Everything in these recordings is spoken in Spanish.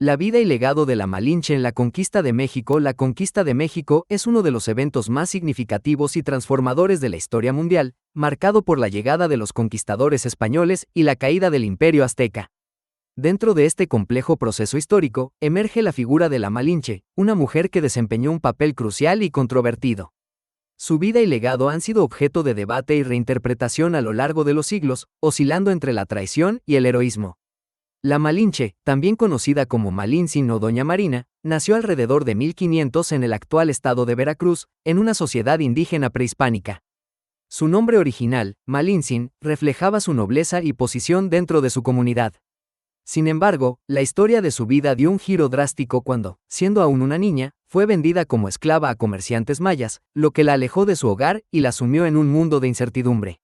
La vida y legado de la Malinche en la conquista de México. La conquista de México es uno de los eventos más significativos y transformadores de la historia mundial, marcado por la llegada de los conquistadores españoles y la caída del Imperio Azteca. Dentro de este complejo proceso histórico, emerge la figura de la Malinche, una mujer que desempeñó un papel crucial y controvertido. Su vida y legado han sido objeto de debate y reinterpretación a lo largo de los siglos, oscilando entre la traición y el heroísmo. La Malinche, también conocida como Malintzin o Doña Marina, nació alrededor de 1500 en el actual estado de Veracruz, en una sociedad indígena prehispánica. Su nombre original, Malintzin, reflejaba su nobleza y posición dentro de su comunidad. Sin embargo, la historia de su vida dio un giro drástico cuando, siendo aún una niña, fue vendida como esclava a comerciantes mayas, lo que la alejó de su hogar y la sumió en un mundo de incertidumbre.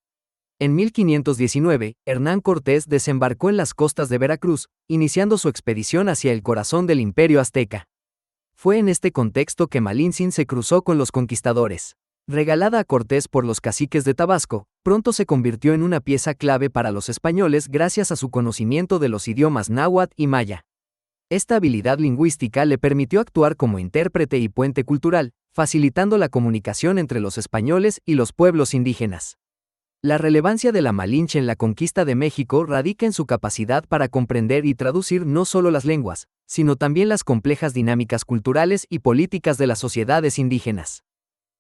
En 1519, Hernán Cortés desembarcó en las costas de Veracruz, iniciando su expedición hacia el corazón del Imperio Azteca. Fue en este contexto que Malintzin se cruzó con los conquistadores. Regalada a Cortés por los caciques de Tabasco, pronto se convirtió en una pieza clave para los españoles gracias a su conocimiento de los idiomas náhuatl y maya. Esta habilidad lingüística le permitió actuar como intérprete y puente cultural, facilitando la comunicación entre los españoles y los pueblos indígenas. La relevancia de la Malinche en la conquista de México radica en su capacidad para comprender y traducir no solo las lenguas, sino también las complejas dinámicas culturales y políticas de las sociedades indígenas.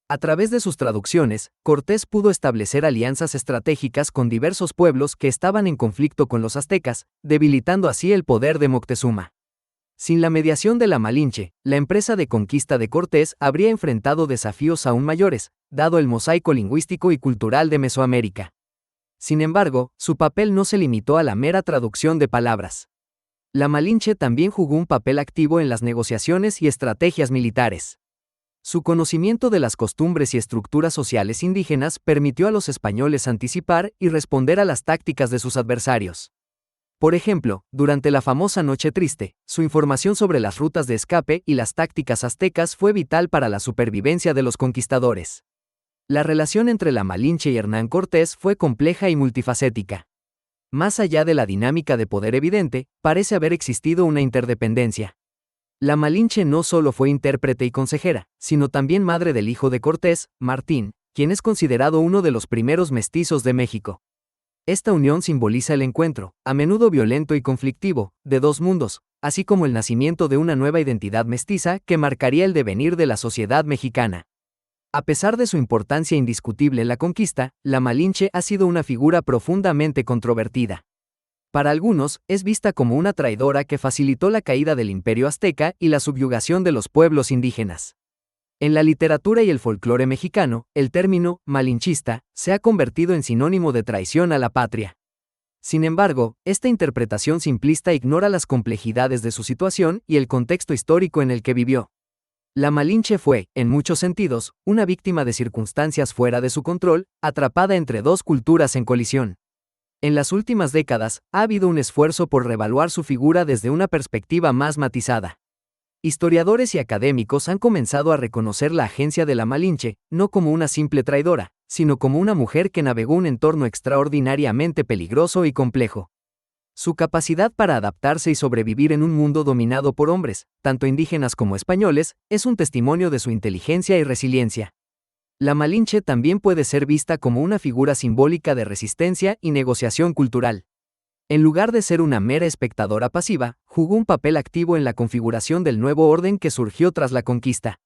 A través de sus traducciones, Cortés pudo establecer alianzas estratégicas con diversos pueblos que estaban en conflicto con los aztecas, debilitando así el poder de Moctezuma. Sin la mediación de la Malinche, la empresa de conquista de Cortés habría enfrentado desafíos aún mayores, dado el mosaico lingüístico y cultural de Mesoamérica. Sin embargo, su papel no se limitó a la mera traducción de palabras. La Malinche también jugó un papel activo en las negociaciones y estrategias militares. Su conocimiento de las costumbres y estructuras sociales indígenas permitió a los españoles anticipar y responder a las tácticas de sus adversarios. Por ejemplo, durante la famosa Noche Triste, su información sobre las rutas de escape y las tácticas aztecas fue vital para la supervivencia de los conquistadores. La relación entre la Malinche y Hernán Cortés fue compleja y multifacética. Más allá de la dinámica de poder evidente, parece haber existido una interdependencia. La Malinche no solo fue intérprete y consejera, sino también madre del hijo de Cortés, Martín, quien es considerado uno de los primeros mestizos de México. Esta unión simboliza el encuentro, a menudo violento y conflictivo, de dos mundos, así como el nacimiento de una nueva identidad mestiza que marcaría el devenir de la sociedad mexicana. A pesar de su importancia indiscutible en la conquista, la Malinche ha sido una figura profundamente controvertida. Para algunos, es vista como una traidora que facilitó la caída del Imperio Azteca y la subyugación de los pueblos indígenas. En la literatura y el folclore mexicano, el término malinchista se ha convertido en sinónimo de traición a la patria. Sin embargo, esta interpretación simplista ignora las complejidades de su situación y el contexto histórico en el que vivió. La Malinche fue, en muchos sentidos, una víctima de circunstancias fuera de su control, atrapada entre dos culturas en colisión. En las últimas décadas, ha habido un esfuerzo por reevaluar su figura desde una perspectiva más matizada. Historiadores y académicos han comenzado a reconocer la agencia de la Malinche, no como una simple traidora, sino como una mujer que navegó un entorno extraordinariamente peligroso y complejo. Su capacidad para adaptarse y sobrevivir en un mundo dominado por hombres, tanto indígenas como españoles, es un testimonio de su inteligencia y resiliencia. La Malinche también puede ser vista como una figura simbólica de resistencia y negociación cultural. En lugar de ser una mera espectadora pasiva, jugó un papel activo en la configuración del nuevo orden que surgió tras la conquista.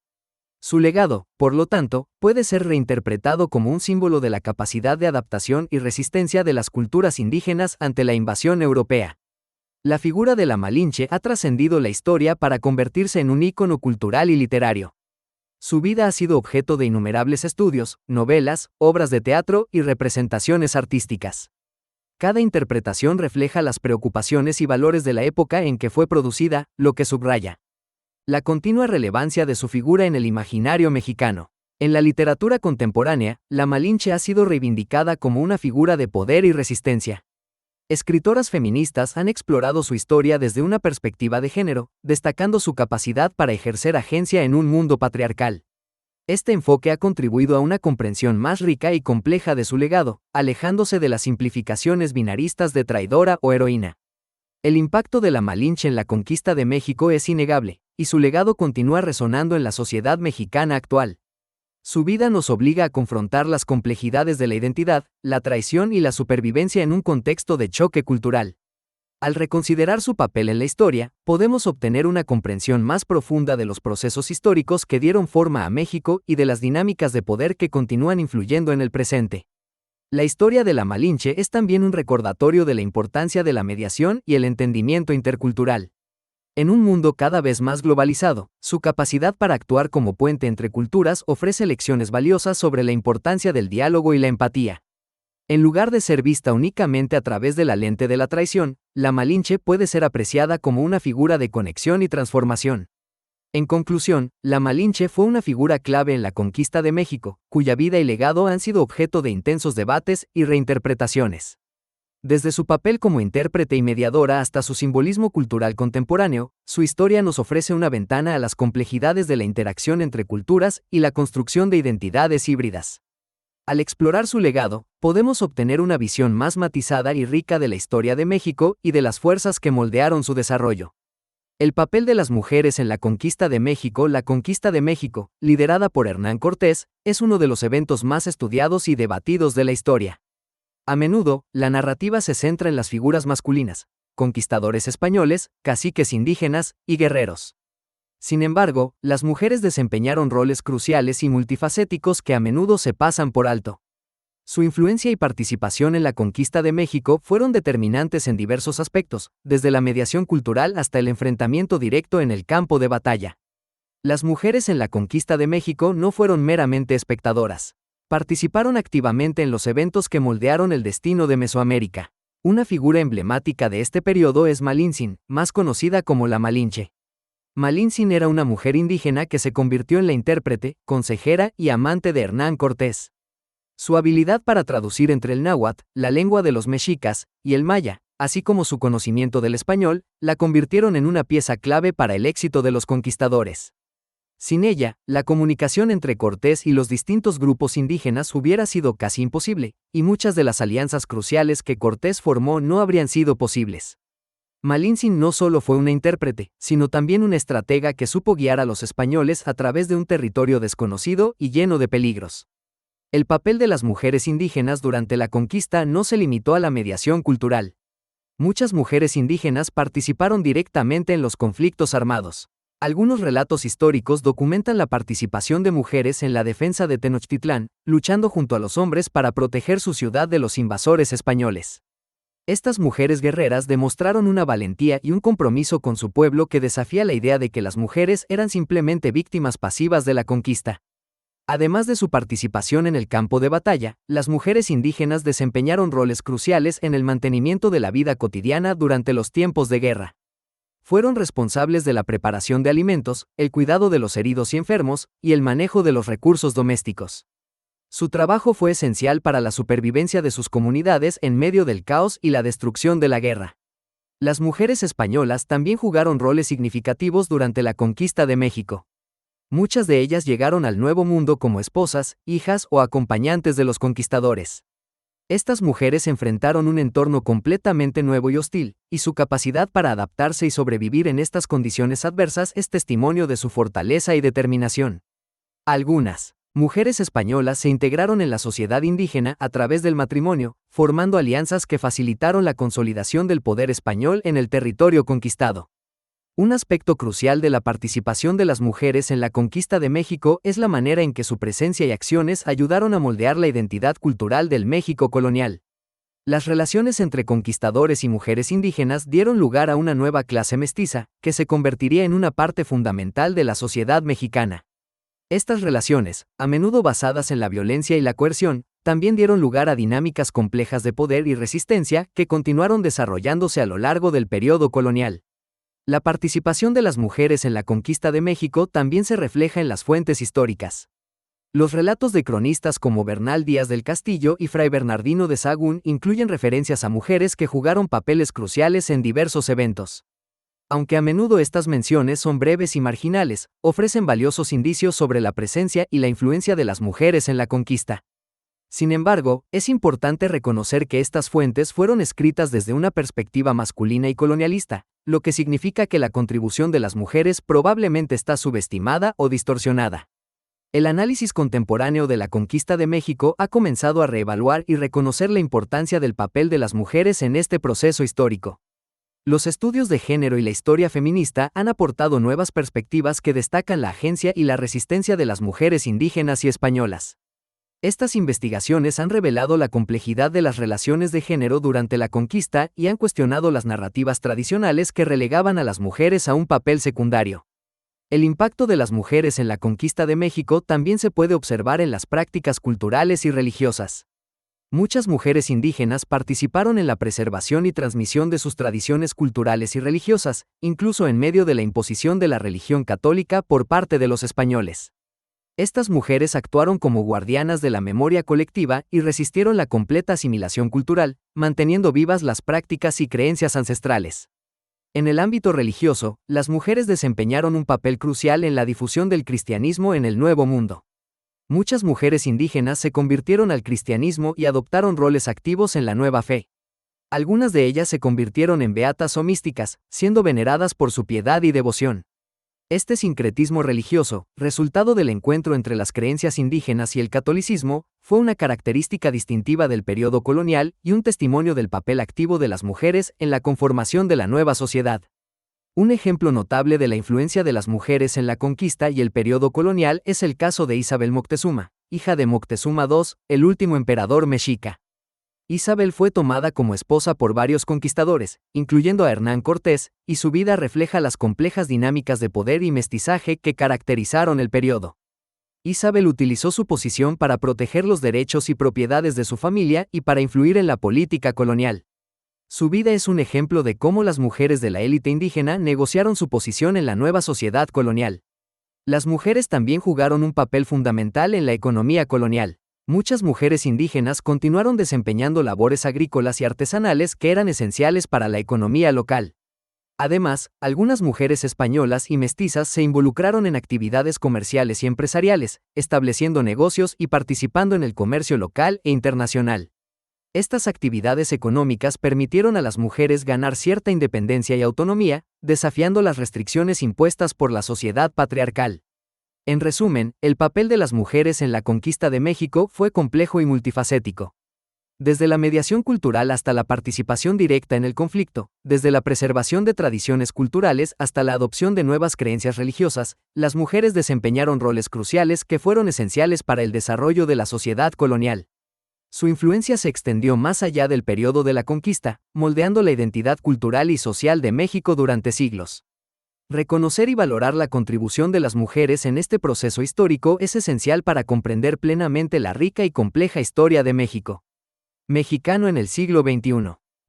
Su legado, por lo tanto, puede ser reinterpretado como un símbolo de la capacidad de adaptación y resistencia de las culturas indígenas ante la invasión europea. La figura de la Malinche ha trascendido la historia para convertirse en un ícono cultural y literario. Su vida ha sido objeto de innumerables estudios, novelas, obras de teatro y representaciones artísticas. Cada interpretación refleja las preocupaciones y valores de la época en que fue producida, lo que subraya la continua relevancia de su figura en el imaginario mexicano. En la literatura contemporánea, la Malinche ha sido reivindicada como una figura de poder y resistencia. Escritoras feministas han explorado su historia desde una perspectiva de género, destacando su capacidad para ejercer agencia en un mundo patriarcal. Este enfoque ha contribuido a una comprensión más rica y compleja de su legado, alejándose de las simplificaciones binaristas de traidora o heroína. El impacto de la Malinche en la conquista de México es innegable, y su legado continúa resonando en la sociedad mexicana actual. Su vida nos obliga a confrontar las complejidades de la identidad, la traición y la supervivencia en un contexto de choque cultural. Al reconsiderar su papel en la historia, podemos obtener una comprensión más profunda de los procesos históricos que dieron forma a México y de las dinámicas de poder que continúan influyendo en el presente. La historia de la Malinche es también un recordatorio de la importancia de la mediación y el entendimiento intercultural. En un mundo cada vez más globalizado, su capacidad para actuar como puente entre culturas ofrece lecciones valiosas sobre la importancia del diálogo y la empatía. En lugar de ser vista únicamente a través de la lente de la traición, la Malinche puede ser apreciada como una figura de conexión y transformación. En conclusión, la Malinche fue una figura clave en la conquista de México, cuya vida y legado han sido objeto de intensos debates y reinterpretaciones. Desde su papel como intérprete y mediadora hasta su simbolismo cultural contemporáneo, su historia nos ofrece una ventana a las complejidades de la interacción entre culturas y la construcción de identidades híbridas. Al explorar su legado, podemos obtener una visión más matizada y rica de la historia de México y de las fuerzas que moldearon su desarrollo. El papel de las mujeres en la conquista de México. La conquista de México, liderada por Hernán Cortés, es uno de los eventos más estudiados y debatidos de la historia. A menudo, la narrativa se centra en las figuras masculinas, conquistadores españoles, caciques indígenas y guerreros. Sin embargo, las mujeres desempeñaron roles cruciales y multifacéticos que a menudo se pasan por alto. Su influencia y participación en la conquista de México fueron determinantes en diversos aspectos, desde la mediación cultural hasta el enfrentamiento directo en el campo de batalla. Las mujeres en la conquista de México no fueron meramente espectadoras. Participaron activamente en los eventos que moldearon el destino de Mesoamérica. Una figura emblemática de este periodo es Malintzin, más conocida como la Malinche. Malintzin era una mujer indígena que se convirtió en la intérprete, consejera y amante de Hernán Cortés. Su habilidad para traducir entre el náhuatl, la lengua de los mexicas, y el maya, así como su conocimiento del español, la convirtieron en una pieza clave para el éxito de los conquistadores. Sin ella, la comunicación entre Cortés y los distintos grupos indígenas hubiera sido casi imposible, y muchas de las alianzas cruciales que Cortés formó no habrían sido posibles. Malintzin no solo fue una intérprete, sino también una estratega que supo guiar a los españoles a través de un territorio desconocido y lleno de peligros. El papel de las mujeres indígenas durante la conquista no se limitó a la mediación cultural. Muchas mujeres indígenas participaron directamente en los conflictos armados. Algunos relatos históricos documentan la participación de mujeres en la defensa de Tenochtitlán, luchando junto a los hombres para proteger su ciudad de los invasores españoles. Estas mujeres guerreras demostraron una valentía y un compromiso con su pueblo que desafía la idea de que las mujeres eran simplemente víctimas pasivas de la conquista. Además de su participación en el campo de batalla, las mujeres indígenas desempeñaron roles cruciales en el mantenimiento de la vida cotidiana durante los tiempos de guerra. Fueron responsables de la preparación de alimentos, el cuidado de los heridos y enfermos, y el manejo de los recursos domésticos. Su trabajo fue esencial para la supervivencia de sus comunidades en medio del caos y la destrucción de la guerra. Las mujeres españolas también jugaron roles significativos durante la conquista de México. Muchas de ellas llegaron al Nuevo Mundo como esposas, hijas o acompañantes de los conquistadores. Estas mujeres enfrentaron un entorno completamente nuevo y hostil, y su capacidad para adaptarse y sobrevivir en estas condiciones adversas es testimonio de su fortaleza y determinación. Algunas mujeres españolas se integraron en la sociedad indígena a través del matrimonio, formando alianzas que facilitaron la consolidación del poder español en el territorio conquistado. Un aspecto crucial de la participación de las mujeres en la conquista de México es la manera en que su presencia y acciones ayudaron a moldear la identidad cultural del México colonial. Las relaciones entre conquistadores y mujeres indígenas dieron lugar a una nueva clase mestiza, que se convertiría en una parte fundamental de la sociedad mexicana. Estas relaciones, a menudo basadas en la violencia y la coerción, también dieron lugar a dinámicas complejas de poder y resistencia que continuaron desarrollándose a lo largo del periodo colonial. La participación de las mujeres en la conquista de México también se refleja en las fuentes históricas. Los relatos de cronistas como Bernal Díaz del Castillo y Fray Bernardino de Sahagún incluyen referencias a mujeres que jugaron papeles cruciales en diversos eventos. Aunque a menudo estas menciones son breves y marginales, ofrecen valiosos indicios sobre la presencia y la influencia de las mujeres en la conquista. Sin embargo, es importante reconocer que estas fuentes fueron escritas desde una perspectiva masculina y colonialista, lo que significa que la contribución de las mujeres probablemente está subestimada o distorsionada. El análisis contemporáneo de la conquista de México ha comenzado a reevaluar y reconocer la importancia del papel de las mujeres en este proceso histórico. Los estudios de género y la historia feminista han aportado nuevas perspectivas que destacan la agencia y la resistencia de las mujeres indígenas y españolas. Estas investigaciones han revelado la complejidad de las relaciones de género durante la conquista y han cuestionado las narrativas tradicionales que relegaban a las mujeres a un papel secundario. El impacto de las mujeres en la conquista de México también se puede observar en las prácticas culturales y religiosas. Muchas mujeres indígenas participaron en la preservación y transmisión de sus tradiciones culturales y religiosas, incluso en medio de la imposición de la religión católica por parte de los españoles. Estas mujeres actuaron como guardianas de la memoria colectiva y resistieron la completa asimilación cultural, manteniendo vivas las prácticas y creencias ancestrales. En el ámbito religioso, las mujeres desempeñaron un papel crucial en la difusión del cristianismo en el Nuevo Mundo. Muchas mujeres indígenas se convirtieron al cristianismo y adoptaron roles activos en la nueva fe. Algunas de ellas se convirtieron en beatas o místicas, siendo veneradas por su piedad y devoción. Este sincretismo religioso, resultado del encuentro entre las creencias indígenas y el catolicismo, fue una característica distintiva del periodo colonial y un testimonio del papel activo de las mujeres en la conformación de la nueva sociedad. Un ejemplo notable de la influencia de las mujeres en la conquista y el periodo colonial es el caso de Isabel Moctezuma, hija de Moctezuma II, el último emperador mexica. Isabel fue tomada como esposa por varios conquistadores, incluyendo a Hernán Cortés, y su vida refleja las complejas dinámicas de poder y mestizaje que caracterizaron el periodo. Isabel utilizó su posición para proteger los derechos y propiedades de su familia y para influir en la política colonial. Su vida es un ejemplo de cómo las mujeres de la élite indígena negociaron su posición en la nueva sociedad colonial. Las mujeres también jugaron un papel fundamental en la economía colonial. Muchas mujeres indígenas continuaron desempeñando labores agrícolas y artesanales que eran esenciales para la economía local. Además, algunas mujeres españolas y mestizas se involucraron en actividades comerciales y empresariales, estableciendo negocios y participando en el comercio local e internacional. Estas actividades económicas permitieron a las mujeres ganar cierta independencia y autonomía, desafiando las restricciones impuestas por la sociedad patriarcal. En resumen, el papel de las mujeres en la conquista de México fue complejo y multifacético. Desde la mediación cultural hasta la participación directa en el conflicto, desde la preservación de tradiciones culturales hasta la adopción de nuevas creencias religiosas, las mujeres desempeñaron roles cruciales que fueron esenciales para el desarrollo de la sociedad colonial. Su influencia se extendió más allá del periodo de la conquista, moldeando la identidad cultural y social de México durante siglos. Reconocer y valorar la contribución de las mujeres en este proceso histórico es esencial para comprender plenamente la rica y compleja historia de México. Mexicano en el siglo XXI.